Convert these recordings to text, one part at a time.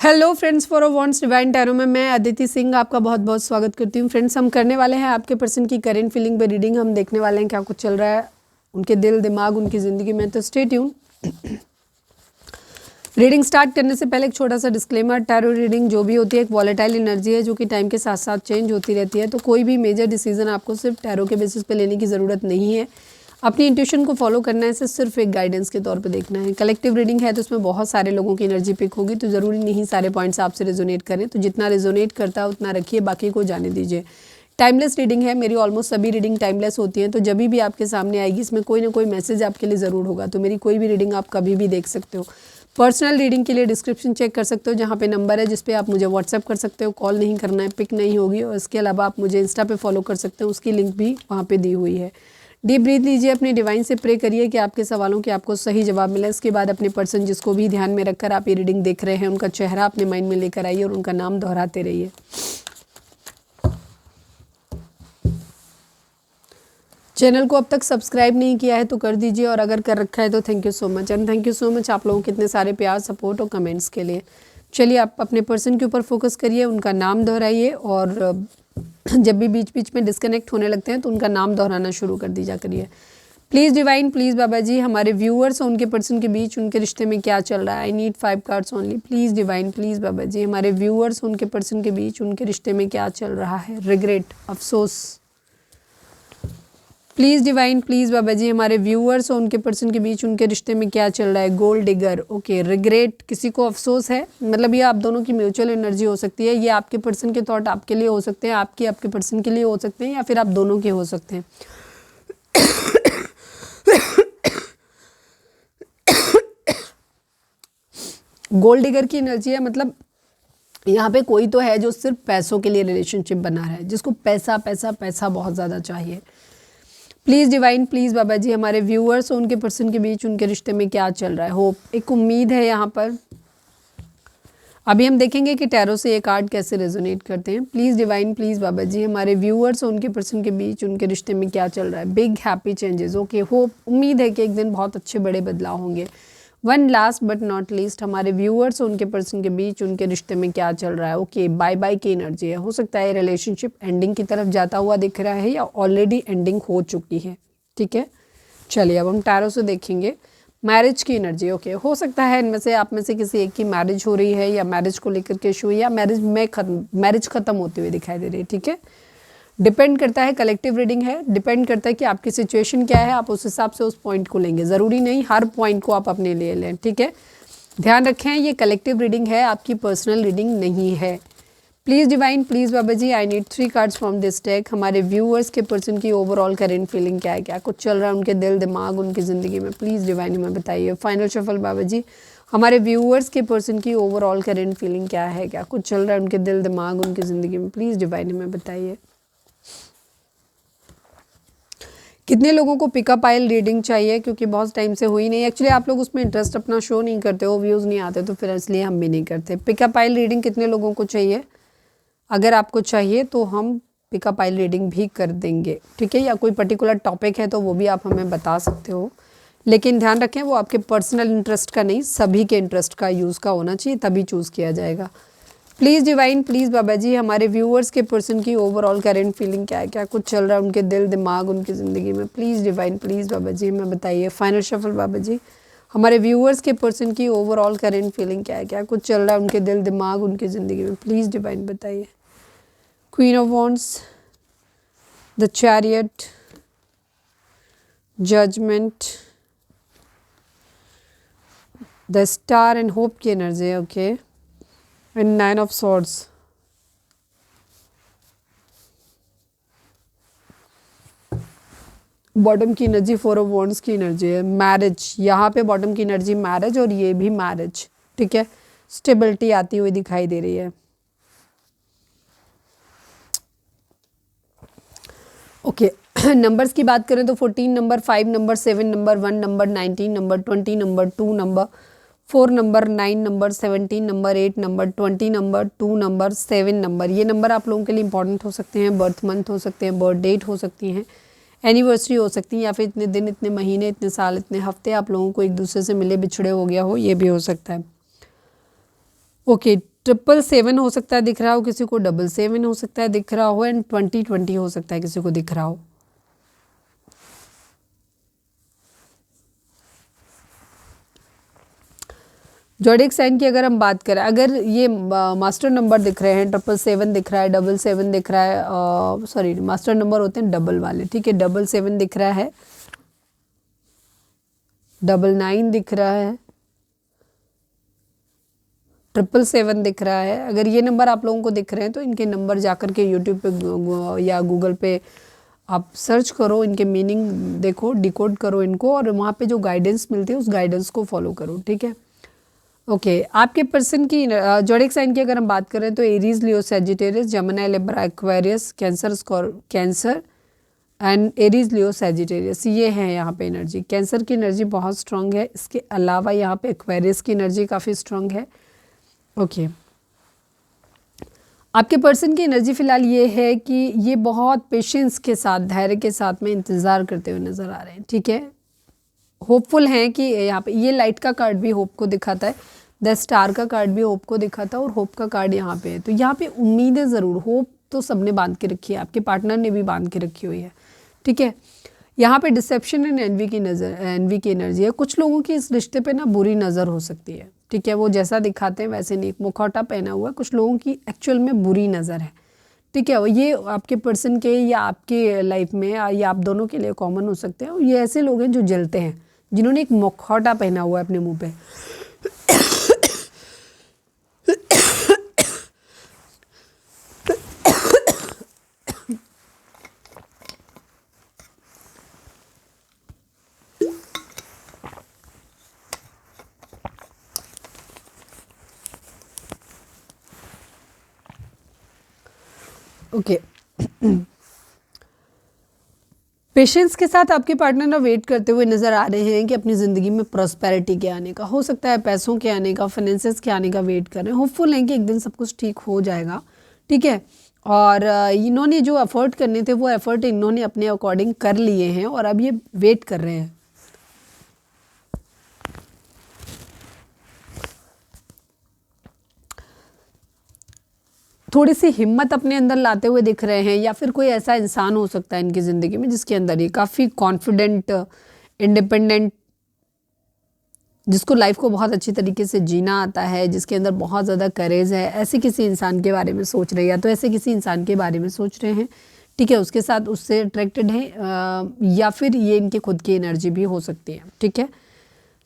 Hello friends, for wants divine tarot में मैं अदिति सिंह आपका बहुत बहुत स्वागत करती हूँ। फ्रेंड्स, हम करने वाले हैं आपके पर्सन की करेंट फीलिंग पे रीडिंग। हम देखने वाले हैं क्या कुछ चल रहा है उनके दिल दिमाग उनकी ज़िंदगी में। तो स्टे ट्यून। रीडिंग स्टार्ट करने से पहले एक छोटा सा डिस्क्लेमर, टैरो रीडिंग जो भी होती है एक वॉलेटाइल एनर्जी है जो कि टाइम के साथ साथ चेंज होती रहती है। तो कोई भी मेजर डिसीजन आपको सिर्फ टैरो के बेसिस पे लेने की ज़रूरत नहीं है। अपनी इंट्यूशन को फॉलो करना है, इसे सिर्फ एक गाइडेंस के तौर पे देखना है। कलेक्टिव रीडिंग है तो उसमें बहुत सारे लोगों की एनर्जी पिक होगी, तो ज़रूरी नहीं सारे पॉइंट्स आपसे रेजोनेट करें। तो जितना रेजोनेट करता है उतना रखिए, बाकी को जाने दीजिए। टाइमलेस रीडिंग है, मेरी ऑलमोस्ट सभी रीडिंग टाइमलेस होती हैं। तो जब भी आपके सामने आएगी इसमें कोई ना कोई मैसेज आपके लिए ज़रूर होगा। तो मेरी कोई भी रीडिंग आप कभी भी देख सकते हो। पर्सनल रीडिंग के लिए डिस्क्रिप्शन चेक कर सकते हो, जहाँ पे नंबर है जिस पे आप मुझे व्हाट्सएप कर सकते हो। कॉल नहीं करना है, पिक नहीं होगी। और इसके अलावा आप मुझे इंस्टा पे फॉलो कर सकते हो, उसकी लिंक भी वहाँ पे दी हुई है। डीप ब्रीथ लीजिए, अपने डिवाइन से प्रे करिए कि आपके सवालों के आपको सही जवाब मिले। इसके बाद अपने पर्सन जिसको भी ध्यान में रखकर आप ये रीडिंग देख रहे हैं उनका चेहरा अपने माइंड में लेकर आइए और उनका नाम दोहराते रहिए। चैनल को अब तक सब्सक्राइब नहीं किया है तो कर दीजिए, और अगर कर रखा है तो thank you so much. And thank you so much आप लोगों के इतने सारे प्यार, सपोर्ट और कमेंट्स के लिए। चलिए, आप अपने पर्सन के ऊपर फोकस करिए, उनका नाम दोहराइए, और जब भी बीच बीच में डिस्कनेक्ट होने लगते हैं तो उनका नाम दोहराना शुरू कर दीजिए करिए। Please divine, please Baba ji, हमारे व्यूअर्स और उनके पर्सन के बीच उनके रिश्ते में क्या चल रहा है। I need 5 cards only. Please divine, please Baba ji, हमारे व्यूअर्स और उनके पर्सन के बीच उनके रिश्ते में क्या चल रहा है। रिग्रेट, अफसोस। Please divine, please Baba ji, हमारे व्यूअर्स और उनके पर्सन के बीच उनके रिश्ते में क्या चल रहा है। Gold digger, okay. रिग्रेट, किसी को अफसोस है, मतलब ये आप दोनों की म्यूचुअल एनर्जी हो सकती है। ये आपके पर्सन के थॉट आपके लिए हो सकते हैं, आपके पर्सन के लिए हो सकते हैं, या फिर आप दोनों के हो सकते हैं। गोल्ड डिगर की एनर्जी है, मतलब यहाँ पे कोई तो है जो सिर्फ पैसों के लिए रिलेशनशिप बना रहा है, जिसको पैसा पैसा पैसा बहुत ज़्यादा चाहिए। Please divine, please Baba ji, हमारे व्यूअर्स और उनके पर्सन के बीच उनके रिश्ते में क्या चल रहा है। होप, एक उम्मीद है यहाँ पर। अभी हम देखेंगे कि टैरो से ये कार्ड कैसे रेजोनेट करते हैं। Please divine, please Baba ji, हमारे व्यूअर्स और उनके पर्सन के बीच उनके रिश्ते में क्या चल रहा है। Big happy changes, okay. Hope, उम्मीद है कि एक दिन बहुत अच्छे बड़े बदलाव होंगे। One last but not least, हमारे व्यूअर्स और उनके पर्सन के बीच उनके रिश्ते में क्या चल रहा है। ओके, बाय बाय की एनर्जी है। हो सकता है रिलेशनशिप एंडिंग की तरफ जाता हुआ दिख रहा है, या ऑलरेडी एंडिंग हो चुकी है। ठीक है, चलिए अब हम टैरो से देखेंगे मैरिज की एनर्जी। ओके, हो सकता है इनमें से आप में से किसी एक की मैरिज हो रही है, या मैरिज को लेकर के इशू, या मैरिज खत्म होते हुए दिखाई दे रही है। ठीक है, डिपेंड करता है, कलेक्टिव रीडिंग है, डिपेंड करता है कि आपकी सिचुएशन क्या है, आप उस हिसाब से उस पॉइंट को लेंगे। ज़रूरी नहीं हर पॉइंट को आप अपने लिए लें। ठीक है, ध्यान रखें ये कलेक्टिव रीडिंग है, आपकी पर्सनल रीडिंग नहीं है। Please divine, please Baba ji, I need 3 cards from this deck. हमारे व्यूअर्स के पर्सन की ओवरऑल करेंट फीलिंग क्या है, क्या कुछ चल रहा है उनके दिल दिमाग उनकी ज़िंदगी में। प्लीज़ डिवाइन हमें बताइए। फाइनल शफल बाबा जी, हमारे व्यूअर्स के पर्सन की ओवरऑल करेंट फीलिंग क्या है, क्या कुछ चल रहा है उनके दिल दिमाग उनकी ज़िंदगी में। प्लीज़ डिवाइन हमें बताइए। कितने लोगों को पिकअप आइल रीडिंग चाहिए, क्योंकि बहुत टाइम से हुई नहीं। एक्चुअली आप लोग उसमें इंटरेस्ट अपना शो नहीं करते हो, व्यूज़ नहीं आते, तो फिर इसलिए हम भी नहीं करते। पिकअप आइल रीडिंग कितने लोगों को चाहिए? अगर आपको चाहिए तो हम पिकअप आइल रीडिंग भी कर देंगे। ठीक है, या कोई पर्टिकुलर टॉपिक है तो वो भी आप हमें बता सकते हो, लेकिन ध्यान रखें वो आपके पर्सनल इंटरेस्ट का नहीं, सभी के इंटरेस्ट का यूज़ का होना चाहिए, तभी चूज़ किया जाएगा। Please divine, please Baba ji, हमारे व्यूअर्स के पर्सन की ओवरऑल करेंट फीलिंग क्या है, क्या कुछ चल रहा है उनके दिल दिमाग उनकी ज़िंदगी में। प्लीज़ डिवाइन, प्लीज़ बाबा जी हमें बताइए। फाइनल शफल बाबा जी, हमारे व्यूअर्स के पर्सन की ओवरऑल करेंट फीलिंग क्या है, क्या कुछ चल रहा है उनके दिल दिमाग उनकी ज़िंदगी में। प्लीज़ डिवाइन बताइए। Queen of Wands, the Chariot, Judgment, the Star and Hope की एनर्जी है। Okay, and 9 of Swords। Bottom की एनर्जी 4 of Wands की एनर्जी है। मैरिज, यहाँ पे बॉटम की एनर्जी मैरिज, और ये भी मैरिज। ठीक है, स्टेबिलिटी आती हुई दिखाई दे रही है। ओके, नंबर्स की बात करें तो 14 number, 5 number, 7 number, 1 number, 19 number, 20 number, 2 number, 4 number, 9 number, 17 number, 8 number, 20 number, 2 number, 7 number. ये नंबर आप लोगों के लिए इंपॉर्टेंट हो सकते हैं। बर्थ मंथ हो सकते हैं, बर्थ डेट हो सकती हैं, एनिवर्सरी हो सकती है, या फिर इतने दिन, इतने महीने, इतने साल, इतने हफ्ते आप लोगों को एक दूसरे से मिले बिछड़े हो गया हो, ये भी हो सकता है। ओके, 777 हो सकता है दिख रहा हो किसी को, 777 हो सकता है दिख रहा हो, एंड 2020 हो सकता है किसी को दिख रहा हो। ज़ोडिएक साइन की अगर हम बात करें, अगर ये मास्टर नंबर दिख रहे हैं, 777 दिख रहा है, 77 दिख रहा है, सॉरी मास्टर नंबर होते हैं डबल वाले, ठीक है, 77 दिख रहा है, 99 दिख रहा है, 777 दिख रहा है। अगर ये नंबर आप लोगों को दिख रहे हैं तो इनके नंबर जाकर के यूट्यूब पे या गूगल पे आप सर्च करो, इनके मीनिंग देखो, डिकोड करो इनको, और वहाँ पे जो गाइडेंस मिलती है उस गाइडेंस को फॉलो करो, ठीक है। ओके, आपके पर्सन की ज़ोडिएक साइन की अगर हम बात करें तो Aries, Leo, Sagittarius, Jamuna, Libra, Aquarius, cancer and Aries, Leo, Sagittarius, ये है यहाँ पे एनर्जी। कैंसर की एनर्जी बहुत स्ट्रांग है, इसके अलावा यहाँ पे एक्वेरियस की एनर्जी काफ़ी स्ट्रांग है। ओके, आपके पर्सन की एनर्जी फ़िलहाल ये है कि ये बहुत पेशेंस के साथ, धैर्य के साथ में इंतज़ार करते हुए नज़र आ रहे हैं, ठीक है। होपफुल हैं कि यहाँ पे ये लाइट का कार्ड भी होप को दिखाता है, द स्टार का कार्ड भी होप को दिखाता है, और होप का कार्ड यहाँ पे है। तो यहाँ पे उम्मीदें ज़रूर, होप तो सबने बांध के रखी है, आपके पार्टनर ने भी बांध के रखी हुई है, ठीक है। यहाँ पे डिसेप्शन एंड एनवी की एनर्जी है। कुछ लोगों की इस रिश्ते पे ना बुरी नज़र हो सकती है, ठीक है, वो जैसा दिखाते हैं वैसे नहीं, मुखौटा पहना हुआ, कुछ लोगों की एक्चुअल में बुरी नज़र है, ठीक है। ये आपके पर्सन के या आपके लाइफ में या आप दोनों के लिए कॉमन हो सकते हैं। ये ऐसे लोग हैं जो जलते हैं, जिन्होंने एक मुखौटा पहना हुआ है अपने मुंह पे। ओके, पेशेंस के साथ आपके पार्टनर ना वेट करते हुए नज़र आ रहे हैं कि अपनी ज़िंदगी में प्रॉस्पेरिटी के आने का, हो सकता है पैसों के आने का, फाइनेंसेस के आने का वेट कर रहे हैं। होपफुल हैं कि एक दिन सब कुछ ठीक हो जाएगा, ठीक है। और इन्होंने जो एफर्ट करने थे वो एफर्ट इन्होंने अपने अकॉर्डिंग कर लिए हैं, और अब ये वेट कर रहे हैं। थोड़ी सी हिम्मत अपने अंदर लाते हुए दिख रहे हैं, या फिर कोई ऐसा इंसान हो सकता है इनकी ज़िंदगी में जिसके अंदर ये काफ़ी कॉन्फिडेंट, इंडिपेंडेंट, जिसको लाइफ को बहुत अच्छी तरीके से जीना आता है, जिसके अंदर बहुत ज़्यादा करेज है, ऐसे किसी इंसान के बारे में सोच रहे हैं, या तो ऐसे किसी इंसान के बारे में सोच रहे हैं, ठीक है, उसके साथ उससे अट्रैक्टेड हैं, या फिर ये इनके खुद की एनर्जी भी हो सकती है, ठीक है।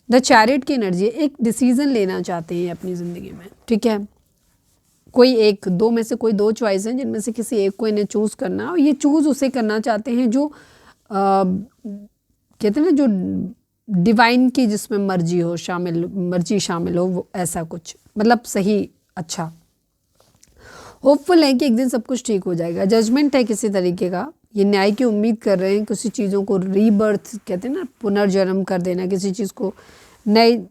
द चैरियट की एनर्जी, एक डिसीज़न लेना चाहते हैं अपनी ज़िंदगी में, ठीक है। कोई एक, दो में से कोई दो चॉइस हैं जिनमें से किसी एक को इन्हें चूज़ करना है, और ये चूज़ उसे करना चाहते हैं जो कहते हैं ना, जो डिवाइन की जिसमें मर्जी शामिल हो, वो ऐसा कुछ, मतलब सही, अच्छा। होपफुल है कि एक दिन सब कुछ ठीक हो जाएगा। जजमेंट है किसी तरीके का, ये न्याय की उम्मीद कर रहे हैं, किसी चीज़ों को रीबर्थ कहते हैं ना, पुनर्जन्म कर देना, किसी चीज़ को नए,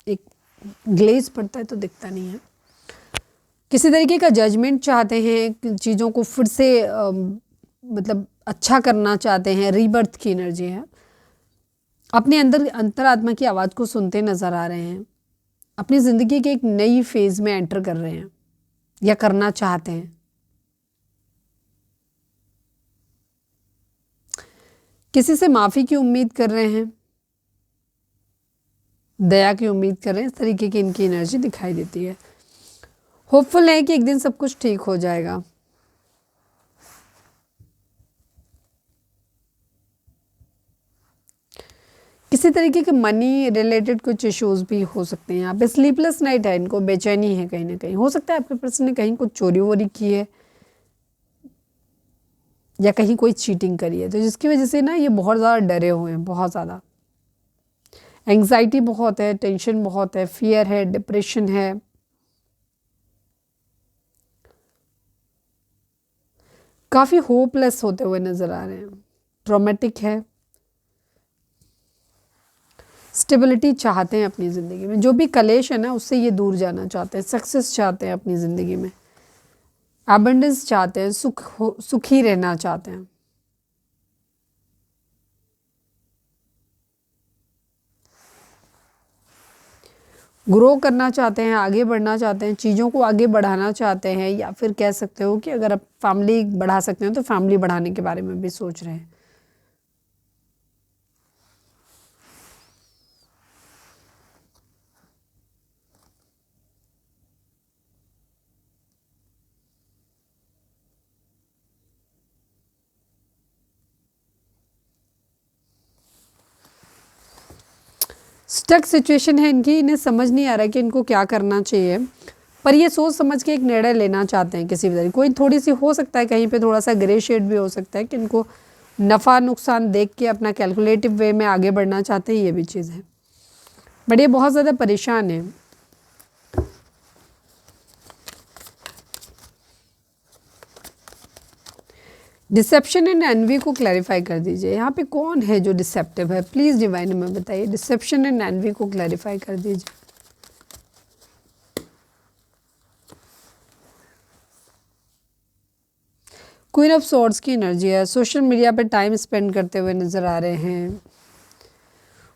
एक ग्लेज पड़ता है तो दिखता नहीं है, किसी तरीके का जजमेंट चाहते हैं, चीज़ों को फिर से मतलब अच्छा करना चाहते हैं, रीबर्थ की एनर्जी है। अपने अंदर अंतरात्मा की आवाज़ को सुनते नज़र आ रहे हैं, अपनी ज़िंदगी के एक नई फेज़ में एंटर कर रहे हैं या करना चाहते हैं। किसी से माफ़ी की उम्मीद कर रहे हैं, दया की उम्मीद कर रहे हैं, इस तरीके की इनकी एनर्जी दिखाई देती है। होपफुल है कि एक दिन सब कुछ ठीक हो जाएगा। किसी तरीके के मनी रिलेटेड कुछ इश्यूज भी हो सकते हैं। यहाँ पे स्लीपलेस नाइट है, इनको बेचैनी है कहीं ना कहीं। हो सकता है आपके पर्सन ने कहीं कुछ चोरी वोरी की है या कहीं कोई चीटिंग करी है, तो जिसकी वजह से ना ये बहुत ज़्यादा डरे हुए हैं, बहुत ज़्यादा एंग्जाइटी बहुत है, टेंशन बहुत है, फियर है, डिप्रेशन है। काफ़ी होपलेस होते हुए नज़र आ रहे हैं, ट्रॉमेटिक है। स्टेबिलिटी चाहते हैं अपनी ज़िंदगी में, जो भी कलेश है ना उससे ये दूर जाना चाहते हैं, सक्सेस चाहते हैं अपनी ज़िंदगी में, एबंडेंस चाहते हैं, सुखी रहना चाहते हैं। ग्रो करना चाहते हैं, आगे बढ़ना चाहते हैं, चीज़ों को आगे बढ़ाना चाहते हैं, या फिर कह सकते हो कि अगर आप फैमिली बढ़ा सकते हो तो फैमिली बढ़ाने के बारे में भी सोच रहे हैं। स्टक सिचुएशन है इनकी, इन्हें समझ नहीं आ रहा कि इनको क्या करना चाहिए, पर ये सोच समझ के एक निर्णय लेना चाहते हैं किसी भी तरीके। कोई थोड़ी सी हो सकता है कहीं पे थोड़ा सा ग्रे शेड भी हो सकता है कि इनको नफ़ा नुकसान देख के अपना कैलकुलेटिव वे में आगे बढ़ना चाहते हैं, ये भी चीज़ है। बट ये बहुत ज़्यादा परेशान है। डिसेप्शन एंड एनवी को क्लैरिफाई कर दीजिए। यहाँ पे कौन है जो डिसेप्टिव है, प्लीज़ डिवाइन में बताइए। डिसेप्शन एंड एनवी को क्लैरिफाई कर दीजिए। क्वीन ऑफ सॉर्ड्स की एनर्जी है। सोशल मीडिया पे टाइम स्पेंड करते हुए नज़र आ रहे हैं।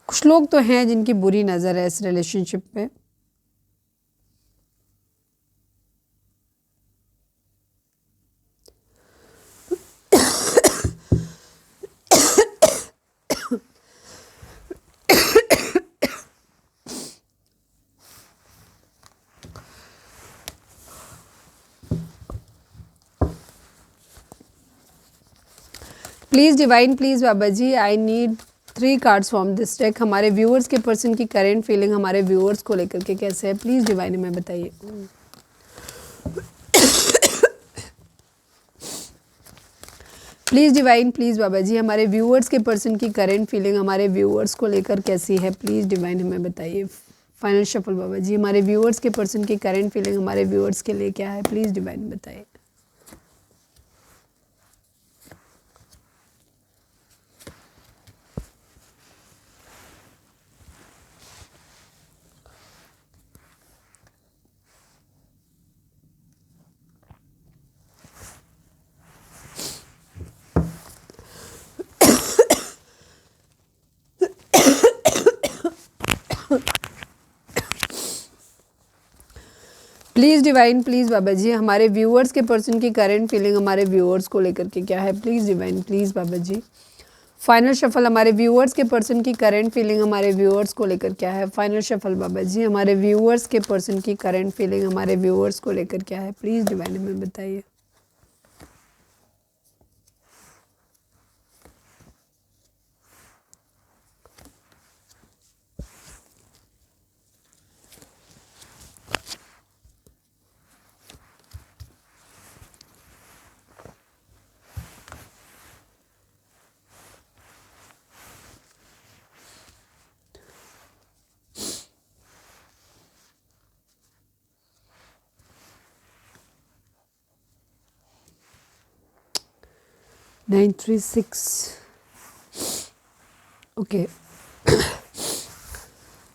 कुछ लोग तो हैं जिनकी बुरी नज़र है इस रिलेशनशिप पे। Please divine, please Baba ji, I need 3 cards from this deck. हमारे व्यूअर्स के पर्सन की करेंट फीलिंग हमारे व्यूअर्स को लेकर के कैसे है, प्लीज़ डिवाइन में बताइए। Please divine, please Baba ji, हमारे व्यूअर्स के पर्सन की करेंट फीलिंग हमारे व्यूअर्स को लेकर कैसी है, प्लीज़ डिवाइन हमें बताइए। फाइनल शफल बाबा जी, हमारे व्यूअर्स के पर्सन की करेंट फीलिंग हमारे व्यूअर्स के लिए क्या है, प्लीज़ डिवाइन बताइए। Please divine, please Baba ji, हमारे व्यूअर्स के पर्सन की करेंट फीलिंग हमारे व्यूअर्स को लेकर के क्या है, please divine, please Baba ji. Final shuffle हमारे व्यूअर्स के पर्सन की करेंट फीलिंग हमारे व्यूअर्स को लेकर क्या है, फाइनल शफल बाबा जी, हमारे व्यूअर्स के पर्सन की करेंट फीलिंग हमारे व्यूअर्स को लेकर क्या है, प्लीज़ डिवाइन हमें बताइए। Nine 3 6 okay.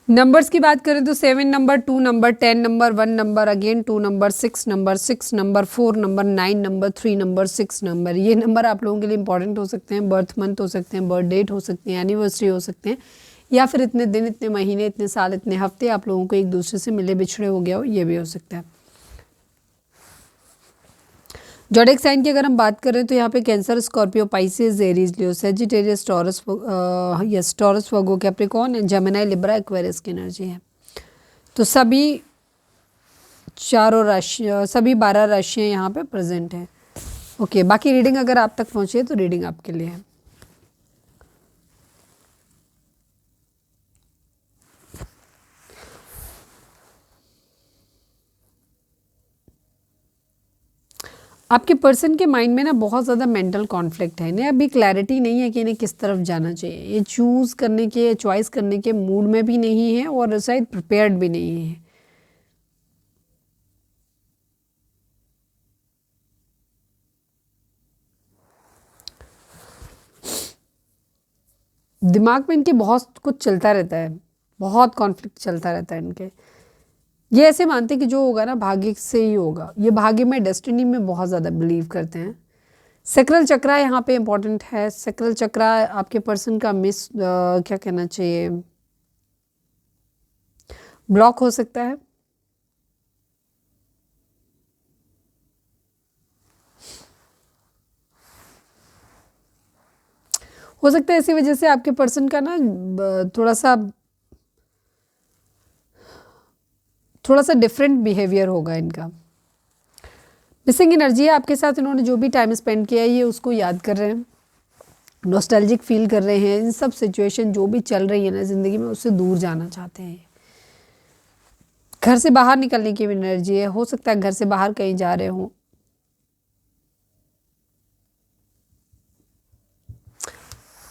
नंबर्स की बात करें तो 7 number, 2 number, 10 number, 1 number, again 2 number, 6 number, 6 number, 4 number, 9 number, 3 number, 6 number. ये नंबर आप लोगों के लिए इंपॉर्टेंट हो सकते हैं। बर्थ मंथ हो सकते हैं, बर्थ डेट हो सकती है, एनिवर्सरी हो सकते हैं, या फिर इतने दिन, इतने महीने, इतने साल, इतने हफ्ते आप लोगों को एक दूसरे से मिले बिछड़े हो गया हो, ये भी हो सकता है। ज़ोडिएक साइन की अगर हम बात करें तो यहाँ पे cancer, Scorpio, Pisces, Aries, Leo, Sagittarius, taurus, yes taurus, Virgo, Capricorn and Gemini, Libra, Aquarius की एनर्जी है। तो सभी चारों राशि, सभी 12 राशियाँ यहाँ पे प्रेजेंट हैं। ओके, बाकी रीडिंग अगर आप तक पहुँची है तो रीडिंग आपके लिए है। आपके पर्सन के माइंड में ना बहुत ज़्यादा मेंटल कॉन्फ्लिक्ट है। इन्हें अभी क्लैरिटी नहीं है कि इन्हें किस तरफ जाना चाहिए। ये चूज़ करने के, चॉइस करने के मूड में भी नहीं है और शायद प्रिपेयर्ड भी नहीं है। दिमाग में इनके बहुत कुछ चलता रहता है, बहुत कॉन्फ्लिक्ट चलता रहता है इनके। ये ऐसे मानते हैं कि जो होगा ना भाग्य से ही होगा। ये भाग्य में, डेस्टिनी में बहुत ज़्यादा बिलीव करते हैं। सैक्रल चक्रा यहाँ पे इम्पोर्टेंट है। सैक्रल चक्रा आपके पर्सन का क्या कहना चाहिए, ब्लॉक हो सकता है। हो सकता है इसी वजह से आपके पर्सन का ना थोड़ा सा डिफरेंट बिहेवियर होगा इनका। मिसिंग एनर्जी है आपके साथ, इन्होंने जो भी टाइम स्पेंड किया है ये उसको याद कर रहे हैं, नॉस्टैल्जिक फील कर रहे हैं। इन सब सिचुएशन जो भी चल रही है ना ज़िंदगी में, उससे दूर जाना चाहते हैं। घर से बाहर निकलने की भी एनर्जी है, हो सकता है घर से बाहर कहीं जा रहे हो।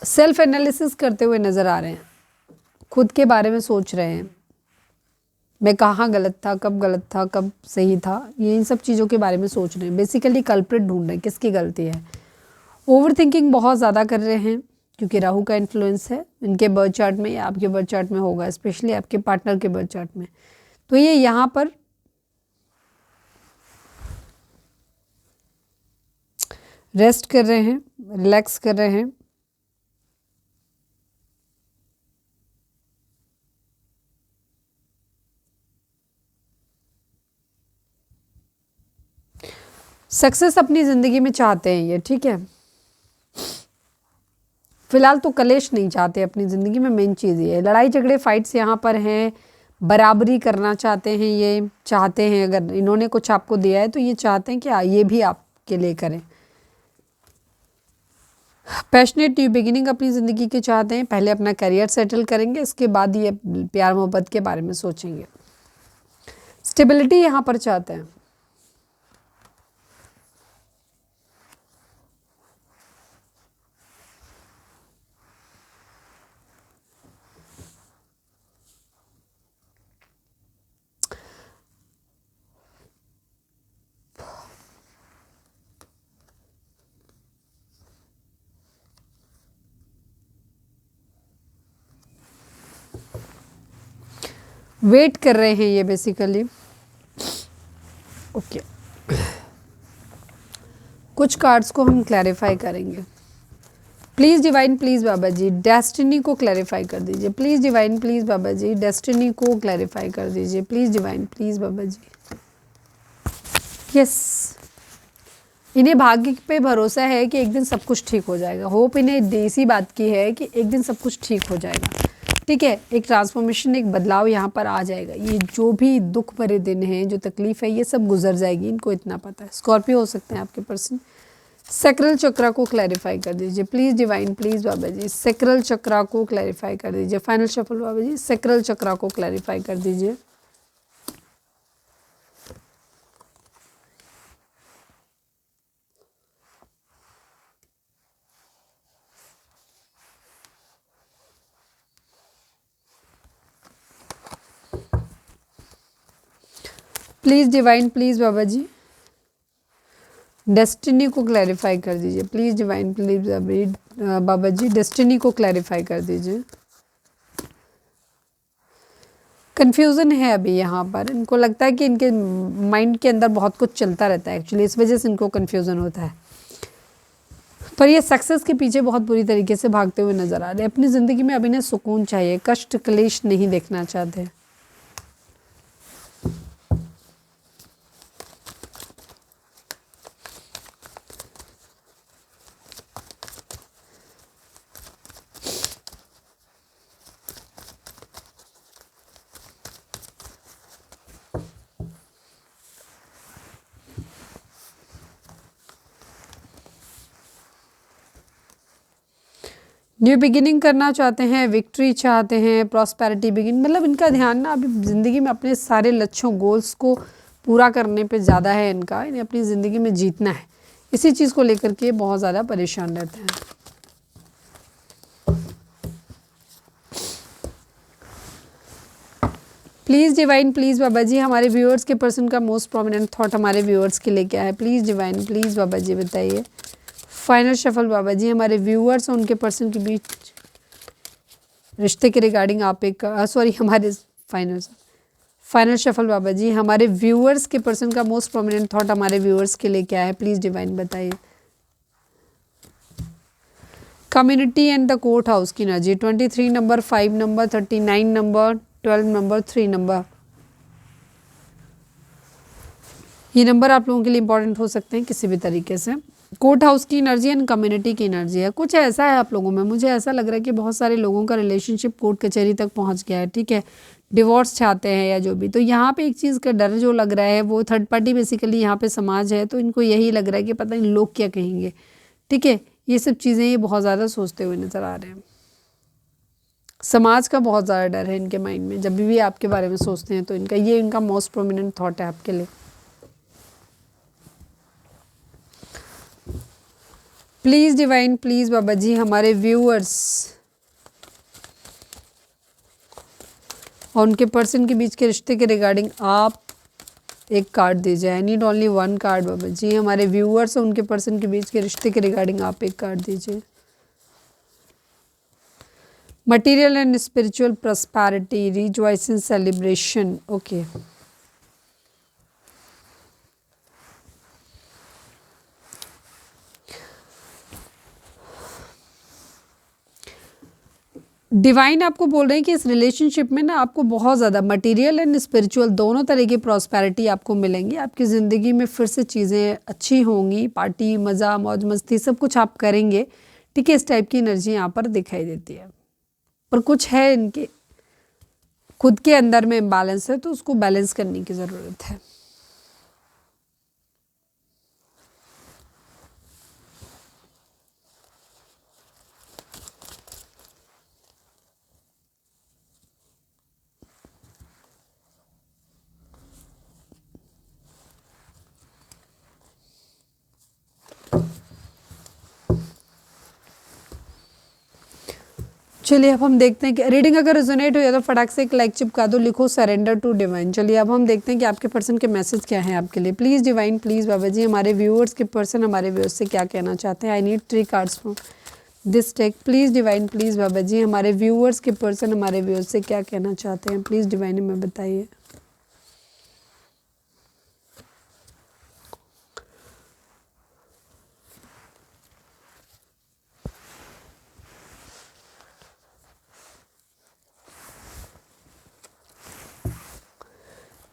सेल्फ एनालिसिस करते हुए नज़र आ रहे हैं, खुद के बारे में सोच रहे हैं, मैं कहाँ गलत था, कब गलत था, कब सही था, ये इन सब चीज़ों के बारे में सोच रहे हैं। बेसिकली कल्प्रिट ढूंढ रहे हैं किसकी गलती है। ओवर थिंकिंग बहुत ज़्यादा कर रहे हैं क्योंकि राहु का इन्फ्लुएंस है इनके बर्थ चार्ट में या आपके बर्थ चार्ट में होगा, स्पेशली आपके पार्टनर के बर्थ चार्ट में। तो ये यहाँ पर रेस्ट कर रहे हैं, रिलैक्स कर रहे हैं। सक्सेस अपनी ज़िंदगी में चाहते हैं ये, ठीक है। फिलहाल तो कलेश नहीं चाहते अपनी ज़िंदगी में, मेन चीज़ ये है। लड़ाई झगड़े फाइट्स यहाँ पर हैं, बराबरी करना चाहते हैं, ये चाहते हैं। अगर इन्होंने कुछ आपको दिया है तो ये चाहते हैं कि ये भी आपके लिए करें। पैशनेट न्यू बिगिनिंग अपनी ज़िंदगी के चाहते हैं, पहले अपना करियर सेटल करेंगे, इसके बाद ये प्यार मोहब्बत के बारे में सोचेंगे। स्टेबिलिटी यहाँ पर चाहते हैं। वेट कर रहे हैं ये बेसिकली। ओके, कुछ कार्ड्स को हम क्लैरिफाई करेंगे। Please divine, please Baba ji destiny को क्लैरिफाई कर दीजिए। Please divine, please Baba ji destiny को क्लैरिफाई कर दीजिए। Please divine, please Baba ji. Yes, इन्हें भाग्य पे भरोसा है कि एक दिन सब कुछ ठीक हो जाएगा। होप इन्हें इसी बात की है कि एक दिन सब कुछ ठीक हो जाएगा, ठीक है। एक ट्रांसफॉर्मेशन, एक बदलाव यहाँ पर आ जाएगा। ये जो भी दुख भरे दिन हैं, जो तकलीफ है, ये सब गुजर जाएगी, इनको इतना पता है। स्कॉर्पियो हो सकते हैं आपके पर्सन। सैक्रल चक्रा को क्लैरिफाई कर दीजिए। Please divine, please Baba ji sacral chakra को क्लैरिफाई कर दीजिए। Final shuffle Baba ji, sacral chakra को क्लैरिफाई कर दीजिए। Please divine, please Baba ji destiny को क्लैरिफाई कर दीजिए। Please divine, please Baba ji destiny को क्लैरिफाई कर दीजिए। कन्फ्यूज़न है अभी यहाँ पर, इनको लगता है कि इनके माइंड के अंदर बहुत कुछ चलता रहता है एक्चुअली, इस वजह से इनको कन्फ्यूज़न होता है। पर ये सक्सेस के पीछे बहुत बुरी तरीके से भागते हुए नज़र आ रहे हैं। अपनी ज़िंदगी में अभी इन्हें सुकून चाहिए, कष्ट क्लेश नहीं देखना चाहते। न्यू बिगिनिंग करना चाहते हैं, विक्ट्री चाहते हैं, प्रॉस्पेरिटी बिगिन, मतलब इनका ध्यान ना अभी ज़िंदगी में अपने सारे लक्ष्यों गोल्स को पूरा करने पे ज़्यादा है इनका। इन्हें अपनी ज़िंदगी में जीतना है, इसी चीज़ को लेकर के बहुत ज़्यादा परेशान रहते हैं। Please divine, please Baba ji हमारे व्यूअर्स के पर्सन का मोस्ट प्रोमिनेंट थॉट हमारे व्यूअर्स के लिए क्या है। प्लीज़ डिवाइन, प्लीज़ बाबा जी बताइए। फाइनल शफल बाबा जी हमारे व्यूअर्स और उनके पर्सन के बीच रिश्ते के रिगार्डिंग आप एक हमारे फाइनल शफल बाबा जी हमारे व्यूअर्स के पर्सन का मोस्ट प्रोमिनेंट थॉट हमारे व्यूअर्स के लिए क्या है। प्लीज़ डिवाइन बताइए। Community and the court house की energy 23 number, 5 number, 39 number, 12 number, 3 number, ये नंबर आप लोगों के लिए इंपॉर्टेंट हो सकते हैं किसी भी तरीके से। कोर्ट हाउस की एनर्जी एंड कम्युनिटी की एनर्जी है। कुछ ऐसा है आप लोगों में, मुझे ऐसा लग रहा है कि बहुत सारे लोगों का रिलेशनशिप कोर्ट कचहरी तक पहुंच गया है, ठीक है, डिवोर्स चाहते हैं या जो भी। तो यहाँ पे एक चीज़ का डर जो लग रहा है वो थर्ड पार्टी बेसिकली यहाँ पे समाज है, तो इनको यही लग रहा है कि पता नहीं लोग क्या कहेंगे, ठीक है, ये सब चीज़ें ये बहुत ज़्यादा सोचते हुए नज़र आ रहे हैं। समाज का बहुत ज़्यादा डर है इनके माइंड में, जब भी आपके बारे में सोचते हैं तो इनका मोस्ट प्रोमिनेंट थॉट है आपके लिए। Please divine, please Baba ji, हमारे व्यूअर्स और उनके पर्सन के बीच के रिश्ते के रिगार्डिंग आप एक कार्ड दीजिए। आई नीड ओनली 1 कार्ड बाबा जी। हमारे व्यूअर्स और उनके पर्सन के बीच के रिश्ते के रिगार्डिंग आप एक कार्ड दीजिए। Material and spiritual prosperity, rejoicing, celebration, okay. Divine आपको बोल रहे हैं कि इस रिलेशनशिप में ना आपको बहुत ज़्यादा मटेरियल एंड स्पिरिचुअल दोनों तरह की प्रॉस्पेरिटी आपको मिलेंगी। आपकी ज़िंदगी में फिर से चीज़ें अच्छी होंगी, पार्टी, मज़ा, मौज मस्ती सब कुछ आप करेंगे, ठीक है। इस टाइप की एनर्जी यहाँ पर दिखाई देती है, पर कुछ है इनके खुद के अंदर में इम्बैलेंस है, तो उसको बैलेंस करने की ज़रूरत है। चलिए अब हम देखते हैं कि रीडिंग अगर रेजोनेट हो या तो फटाक से एक लाइक चिपका दो, लिखो सरेंडर टू डिवाइन। चलिए अब हम देखते हैं कि आपके पर्सन के मैसेज क्या हैं आपके लिए। Please divine, please Baba ji, हमारे व्यूअर्स के पर्सन हमारे व्यूअर्स से क्या कहना चाहते हैं। I need 3 cards from this deck. Please divine, please Baba ji, हमारे व्यूअर्स के पर्सन हमारे व्यूअर्स से क्या कहना चाहते हैं। प्लीज़ डिवाइन हमें बताइए।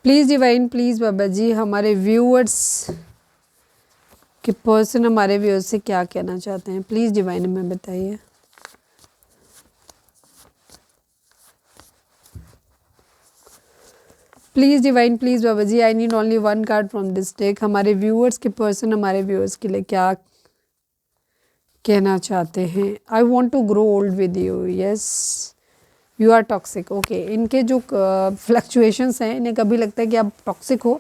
Please divine, please Baba ji, हमारे व्यूअर्स के पर्सन हमारे व्यूअर्स से क्या कहना चाहते हैं। प्लीज़ डिवाइन हमें बताइए। Please divine, please Baba ji, I need only 1 card from this deck. हमारे व्यूअर्स के पर्सन हमारे व्यूअर्स के लिए क्या कहना चाहते हैं। I want to grow old with you, yes you are toxic, okay. इनके जो फ्लक्चुएशंस हैं, इन्हें कभी लगता है कि आप टॉक्सिक हो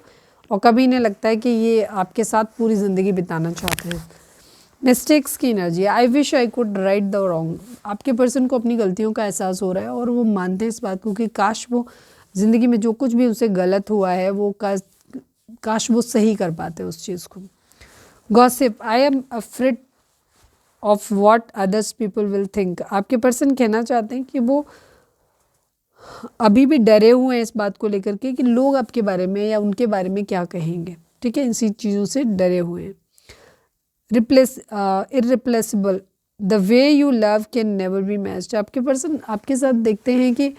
और कभी इन्हें लगता है कि ये आपके साथ पूरी ज़िंदगी बिताना चाहते हैं। मिस्टेक्स की energy, I wish I could write the wrong. आपके पर्सन को अपनी गलतियों का एहसास हो रहा है और वो मानते हैं इस बात को कि काश वो ज़िंदगी में जो कुछ भी उनसे गलत हुआ है वो काश वो सही कर पाते उस चीज़ को। Gossip, I am afraid of what others people will think. आपके पर्सन कहना चाहते हैं कि वो अभी भी डरे हुए हैं इस बात को लेकर के कि लोग आपके बारे में या उनके बारे में क्या कहेंगे, ठीक है, इसी चीज़ों से डरे हुए हैं। Irreplaceable, the way you love can never be matched. आपके पर्सन आपके साथ देखते हैं कि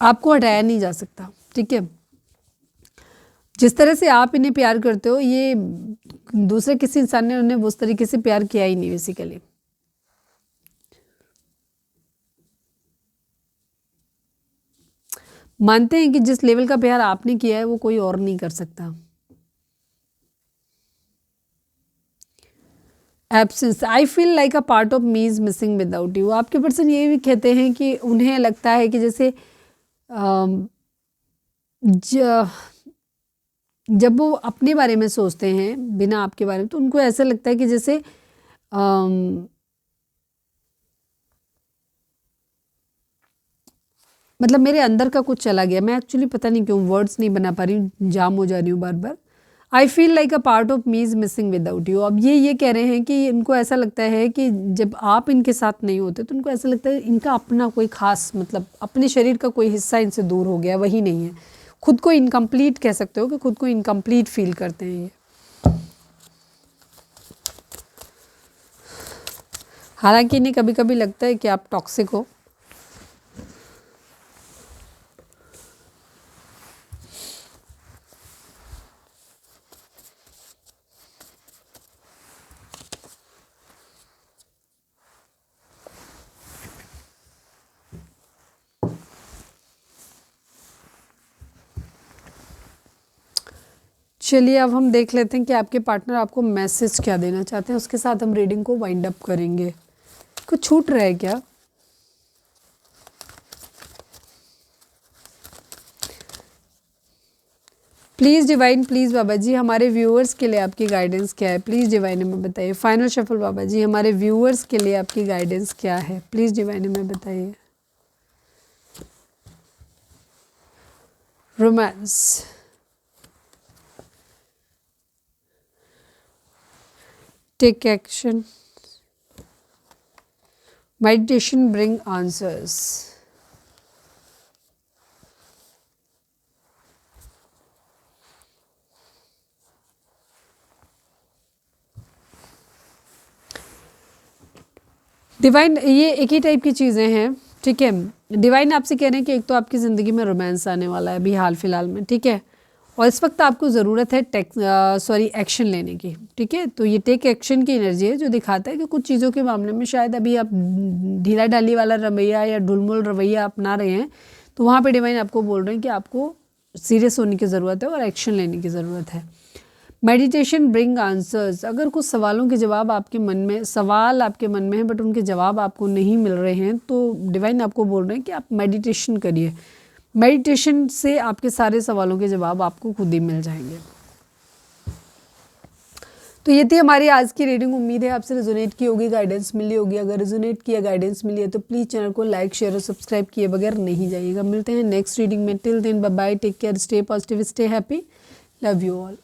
आपको हटाया नहीं जा सकता, ठीक है। जिस तरह से आप इन्हें प्यार करते हो, ये दूसरे किसी इंसान ने उन्हें उस तरीके से प्यार किया ही नहीं बेसिकली। मानते हैं कि जिस लेवल का प्यार आपने किया है वो कोई और नहीं कर सकता। Absence, I feel like a part of me is missing without you. आपके पर्सन ये भी कहते हैं कि उन्हें लगता है कि जैसे जब वो अपने बारे में सोचते हैं बिना आपके बारे में, तो उनको ऐसा लगता है कि जैसे मतलब मेरे अंदर का कुछ चला गया। मैं एक्चुअली पता नहीं क्यों वर्ड्स नहीं बना पा रही हूँ, जाम हो जा रही हूँ बार बार। I feel like a part of me is missing without you. अब ये कह रहे हैं कि इनको ऐसा लगता है कि जब आप इनके साथ नहीं होते तो उनको ऐसा लगता है इनका अपना कोई खास, मतलब अपने शरीर का कोई हिस्सा इनसे दूर हो गया, वही नहीं है। खुद को इनकम्प्लीट कह सकते हो कि खुद को इनकम्प्लीट फील करते हैं ये। हालांकि इन्हें कभी कभी लगता है कि आप टॉक्सिक हो। चलिए अब हम देख लेते हैं कि आपके पार्टनर आपको मैसेज क्या देना चाहते हैं, उसके साथ हम रीडिंग को वाइंड अप करेंगे। कुछ छूट रहा है क्या? Please divine, please Baba ji हमारे व्यूअर्स के लिए आपकी गाइडेंस क्या है, प्लीज़ डिवाइन हमें बताइए। फाइनल शफल बाबा जी हमारे व्यूअर्स के लिए आपकी गाइडेंस क्या है, प्लीज़ डिवाइन हमें बताइए। Romance, take action, meditation bring answers, divine ये एक ही टाइप की चीज़ें हैं, ठीक है। डिवाइन आपसे कह रहे हैं कि एक तो आपकी ज़िंदगी में रोमांस आने वाला है अभी हाल फिलहाल में, ठीक है, और इस वक्त आपको ज़रूरत है एक्शन लेने की, ठीक है। तो ये टेक एक्शन की एनर्जी है जो दिखाता है कि कुछ चीज़ों के मामले में शायद अभी आप ढीला ढाली वाला रवैया या ढुलमुल रवैया अपना रहे हैं, तो वहाँ पे डिवाइन आपको बोल रहे हैं कि आपको सीरियस होने की ज़रूरत है और एक्शन लेने की ज़रूरत है। मेडिटेशन ब्रिंग आंसर्स, अगर कुछ सवालों के जवाब आपके मन में, सवाल आपके मन में है बट उनके जवाब आपको नहीं मिल रहे हैं, तो डिवाइन आपको बोल रहे हैं कि आप मेडिटेशन करिए। मेडिटेशन से आपके सारे सवालों के जवाब आपको खुद ही मिल जाएंगे। तो ये थी हमारी आज की रीडिंग। उम्मीद है आपसे रेजोनेट की होगी, गाइडेंस मिली होगी। अगर रेजोनेट किया, गाइडेंस मिली है तो प्लीज़ चैनल को लाइक शेयर और सब्सक्राइब किए बगैर नहीं जाइएगा। मिलते हैं नेक्स्ट रीडिंग में। Till then bye bye, take care, stay positive, stay happy, love you all.